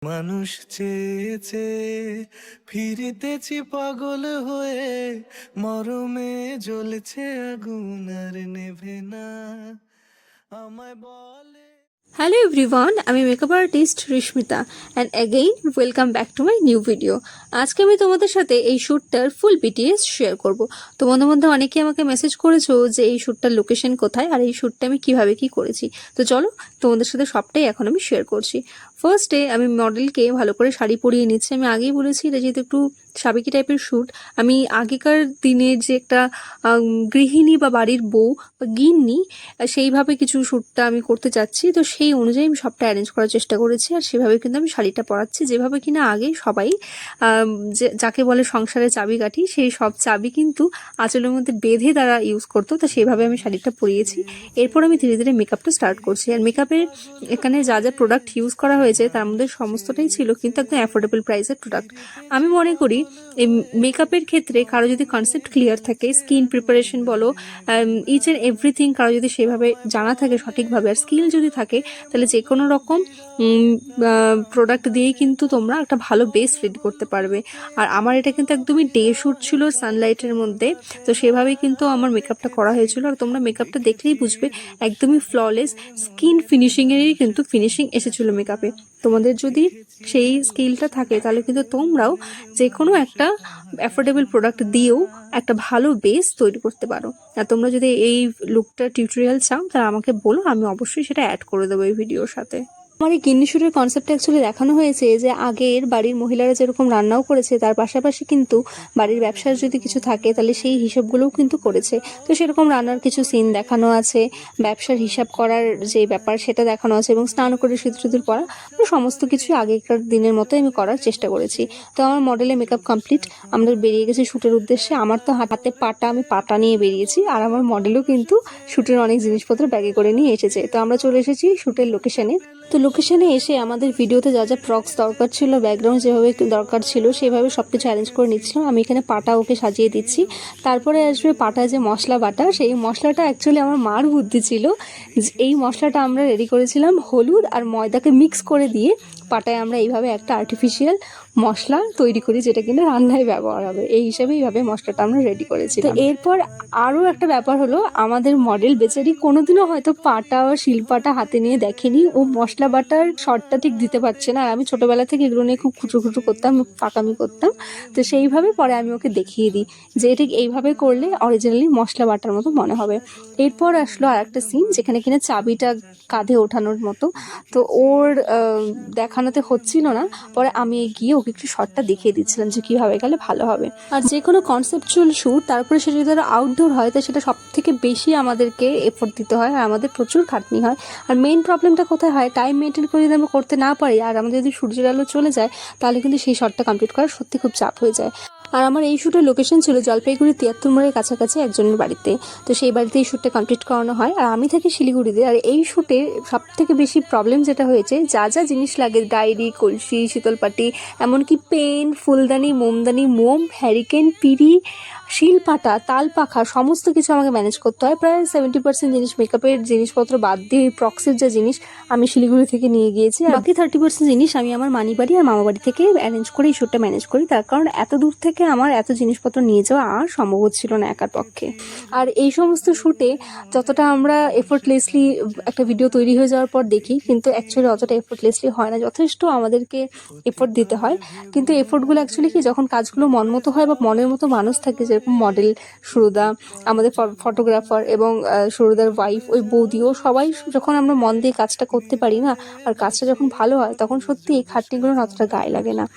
মানুষ চেয়ে চেয়ে ফিরিতেছি পাগল হয়ে, মরমে জ্বলছে আগুন আর নেভে না, আমায় বলে। হ্যালো এভরিওয়ান, আমি makeup artist Rismita and again welcome back to my new video. আজকে আমি তোমাদের সাথে এই শ্যুটটার ফুল বিটিএস শেয়ার করব। তোমাদের মধ্যে অনেকে আমাকে মেসেজ করেছো যে এই শ্যুটটার লোকেশন কোথায় আর এই শ্যুটটা আমি কিভাবে কি করেছি। তো চলো তোমাদের সাথে সবটাই এখন আমি শেয়ার করছি। ফার্স্টে আমি মডেলকে ভালো করে শাড়ি পরিয়ে নিচ্ছি। আমি আগেই বলেছি এটা যেহেতু একটু সাবেকি টাইপের শ্যুট, আমি আগেকার দিনের যে একটা গৃহিণী বা বাড়ির বউ বা গিন্নি সেইভাবে কিছু শ্যুটটা আমি করতে চাচ্ছি। তো সেই অনুযায়ী আমি সবটা অ্যারেঞ্জ করার চেষ্টা করেছি আর সেভাবে কিন্তু আমি শাড়িটা পরাচ্ছি, যেভাবে কিনা আগে সবাই যাকে বলে সংসারের চাবিকাঠি, সেই সব চাবি কিন্তু আঁচলের মধ্যে বেঁধে তারা ইউজ করতো। তো সেইভাবে আমি শাড়িটা পরিয়েছি। এরপর আমি ধীরে ধীরে মেকআপটা স্টার্ট করছি। আর মেকআপের এখানে যা যা প্রোডাক্ট ইউজ করা হয়েছে তার মধ্যে সমস্তটাই ছিল কিন্তু একদম অ্যাফোর্ডেবল প্রাইসের প্রোডাক্ট। আমি মনে করি এই মেকআপের ক্ষেত্রে কারো যদি কনসেপ্ট ক্লিয়ার থাকে, স্কিন প্রিপারেশন বলো, ইচ অ্যান্ড এভরিথিং কারো যদি সেভাবে জানা থাকে সঠিকভাবে, আর স্কিল যদি থাকে, তাহলে যে কোনো রকম প্রোডাক্ট দিয়েই কিন্তু তোমরা একটা ভালো বেস রেডি করতে পারবে। আর আমার এটা কিন্তু একদমই ডে শ্যুট ছিল সানলাইটের মধ্যে, তো সেভাবেই কিন্তু আমার মেকআপটা করা হয়েছিল। আর তোমরা মেকআপটা দেখলেই বুঝবে একদমই ফ্ললেস স্কিন ফিনিশিংয়েরই কিন্তু ফিনিশিং এসেছিলো মেকআপে। তোমাদের যদি সেই স্কিলটা থাকে তাহলে কিন্তু তোমরাও যে কোনো একটা অ্যাফোর্ডেবল প্রোডাক্ট দিয়েও একটা ভালো বেস তৈরি করতে পারো। আর তোমরা যদি এই লুকটা টিউটোরিয়াল চাও তাহলে আমাকে বলো, আমি অবশ্যই সেটা অ্যাড করে দেবো এই ভিডিওর সাথে। আমার এই গিন্নি শ্যুটের কনসেপ্টটা অ্যাকচুয়ালি দেখানো হয়েছে যে আগের বাড়ির মহিলারা যেরকম রান্নাও করেছে তার পাশাপাশি কিন্তু বাড়ির ব্যবসার যদি কিছু থাকে তাহলে সেই হিসাবগুলোও কিন্তু করেছে। তো সেরকম রান্নার কিছু সিন দেখানো আছে, ব্যবসার হিসাব করার যে ব্যাপার সেটা দেখানো আছে, এবং স্নান করে সিঁদুর পরা, সমস্ত কিছু আগেকার দিনের মতো আমি করার চেষ্টা করেছি। তো আমার মডেলের মেকআপ কমপ্লিট, আমরা বেরিয়ে গেছি শ্যুটের উদ্দেশ্যে। আমার তো হাতে পাটা, আমি পাটা নিয়ে বেরিয়েছি, আর আমার মডেলও কিন্তু শ্যুটের অনেক জিনিসপত্র ব্যাগে করে নিয়ে এসেছে। তো আমরা চলে এসেছি শ্যুটের লোকেশনে। তো লোকেশনে এসে আমাদের ভিডিওতে যা যা প্রক্স দরকার ছিল, ব্যাকগ্রাউন্ড যেভাবে দরকার ছিল সেভাবে সব কিছু অ্যারেঞ্জ করে নিচ্ছিলাম। আমি এখানে পাটা ওকে সাজিয়ে দিচ্ছি। তারপরে আসবে পাটা যে মশলা বাটা, সেই মশলাটা অ্যাকচুয়ালি আমার মার বুদ্ধি ছিল। এই মশলাটা আমরা রেডি করেছিলাম হলুদ আর ময়দাকে মিক্স করে দিয়ে পাটায় আমরা এইভাবে একটা আর্টিফিশিয়াল মশলা তৈরি করি, যেটা কিনা রান্নায় ব্যবহার হবে, এই হিসাবে এইভাবে মশলাটা আমরা রেডি করেছি। তো এরপর আরও একটা ব্যাপার হলো, আমাদের মডেল বেচারি কোনোদিনও হয়তো পাটা বা শিলপাটা হাতে নিয়ে দেখেনি, ও মশলা বাটার শর্টটা ঠিক দিতে পারছে না। আর আমি ছোটোবেলা থেকে এগুলো নিয়ে খুব খুঁচো করতাম, পাকামি করতাম। তো সেইভাবে পরে আমি ওকে দেখিয়ে দিই যে ঠিক এইভাবে করলে অরিজিনালি মশলা বাটার মতো মনে হবে। এরপর আসলো আর একটা সিন যেখানে কিনা চাবিটা কাঁধে ওঠানোর মতো, তো ওর দেখানোতে হচ্ছিল না, পরে আমি গিয়ে ওকে একটু শর্টটা দেখিয়ে দিচ্ছিলাম যে কীভাবে গেলে ভালো হবে। আর যে কোনো কনসেপচুয়াল শ্যুট, তারপরে সেটা যদি আউটডোর হয় তো সেটা সব থেকে বেশি আমাদেরকে এফোর্ট দিতে হয় আর আমাদের প্রচুর খাটনি হয়। আর মেইন প্রবলেমটা কোথায় হয়, টাইম মেনটেন করে যদি আমরা করতে না পারি আর আমাদের যদি সূর্যের আলো চলে যায় তাহলে কিন্তু সেই শটটা কমপ্লিট করা সত্যি খুব চাপ হয়ে যায়। আর আমার এই শ্যুটের লোকেশন ছিল জলপাইগুড়ি ৭৩ মোড়ের কাছাকাছি একজনের বাড়িতে। তো সেই বাড়িতে এই শ্যুটটা কমপ্লিট করানো হয়। আর আমি থাকি শিলিগুড়িতে। আর এই শ্যুটে সব থেকে বেশি প্রবলেম যেটা হয়েছে, যা যা জিনিস লাগে, ডায়েরি, কলসি, শীতলপাটি, এমনকি পেন, ফুলদানি, মোমদানি, মোম, হ্যারিকেন, পিঁড়ি, শিলপাটা, তালপাখা, সমস্ত কিছু আমাকে ম্যানেজ করতে হয়। প্রায় 70% জিনিস, মেকআপের জিনিসপত্র বাদ দিয়ে প্রক্সের যে জিনিস আমি শিলিগুড়ি থেকে নিয়ে গিয়েছি, আর বাকি 30% জিনিস আমি আমার মানি বাড়ি আর মামা বাড়ি থেকে অ্যারেঞ্জ করে এই শ্যুটটা ম্যানেজ করি। তার কারণ এত দূর থেকে আমার এত জিনিসপত্র নিয়ে যাওয়া আর সম্ভব হচ্ছিল না একার পক্ষে। আর এই সমস্ত শ্যুটে যতটা আমরা এফোর্টলেসলি একটা ভিডিও তৈরি হয়ে যাওয়ার পর দেখি, কিন্তু অ্যাকচুয়ালি অতটা এফোর্টলেসলি হয় না, যথেষ্ট আমাদেরকে এফোর্ট দিতে হয়। কিন্তু এফোর্টগুলো অ্যাকচুয়ালি কি, যখন কাজগুলো মন মতো হয় বা মনের মতো মানুষ থাকে, যেরকম মডেল সুরুদা, আমাদের ফটোগ্রাফার এবং সুরুদার ওয়াইফ, ওই বৌদিও, সবাই যখন আমরা মন দিয়ে কাজটা করতে পারি না, আর কাজটা যখন ভালো হয় তখন সত্যি এই খাটনিগুলো অতটা গায়ে লাগে না।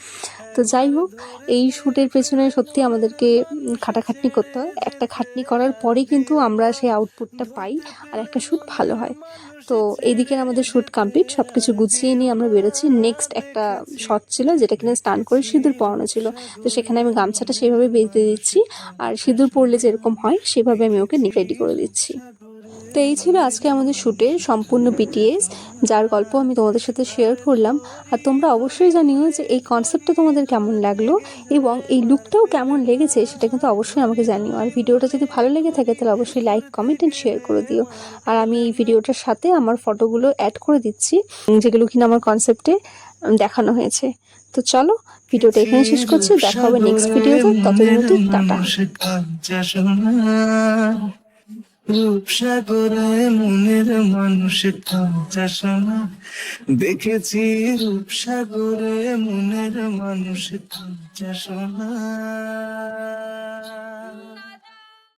তো যাই হোক, এই শ্যুটের পেছনে সত্যি আমাদেরকে খাটাখাটনি করতে হয়। একটা খাটনি করার পরে কিন্তু আমরা সেই আউটপুটটা পাই আর একটা শ্যুট ভালো হয়। তো এইদিকে আমাদের শ্যুট কমপ্লিট, সব কিছু গুছিয়ে নিয়ে আমরা বেরোচ্ছি। নেক্সট একটা শট ছিল যেটা কিনা স্নান করে সিঁদুর পরানো ছিল। তো সেখানে আমি গামছাটা সেভাবে বেঁধে দিচ্ছি, আর সিঁদুর পরলে যেরকম হয় সেভাবে আমি ওকে রেডি করে দিচ্ছি। তো এই ছিল আজকে আমাদের শ্যুটের সম্পূর্ণ বিটিএস, যার গল্প আমি তোমাদের সাথে শেয়ার করলাম। আর তোমরা অবশ্যই জানিও যে এই কনসেপ্টটা তোমাদের কেমন লাগলো এবং এই লুকটাও কেমন লেগেছে, সেটা কিন্তু অবশ্যই আমাকে জানিও। আর ভিডিওটা যদি ভালো লেগে থাকে তাহলে অবশ্যই লাইক, কমেন্ট অ্যান্ড শেয়ার করে দিও। আর আমি এই ভিডিওটার সাথে আমার ফটোগুলো অ্যাড করে দিচ্ছি, যেগুলো কিনা আমার কনসেপ্টে দেখানো হয়েছে। তো চলো ভিডিওটা এখানে শেষ করছি, দেখা হবে নেক্সট ভিডিওতে, ততদিন অবধি টাটা। রূপসাগরে মনের মানুষ কাঁচা সোনা, দেখেছি রূপসাগরে মনের মানুষ কাঁচা সোনা।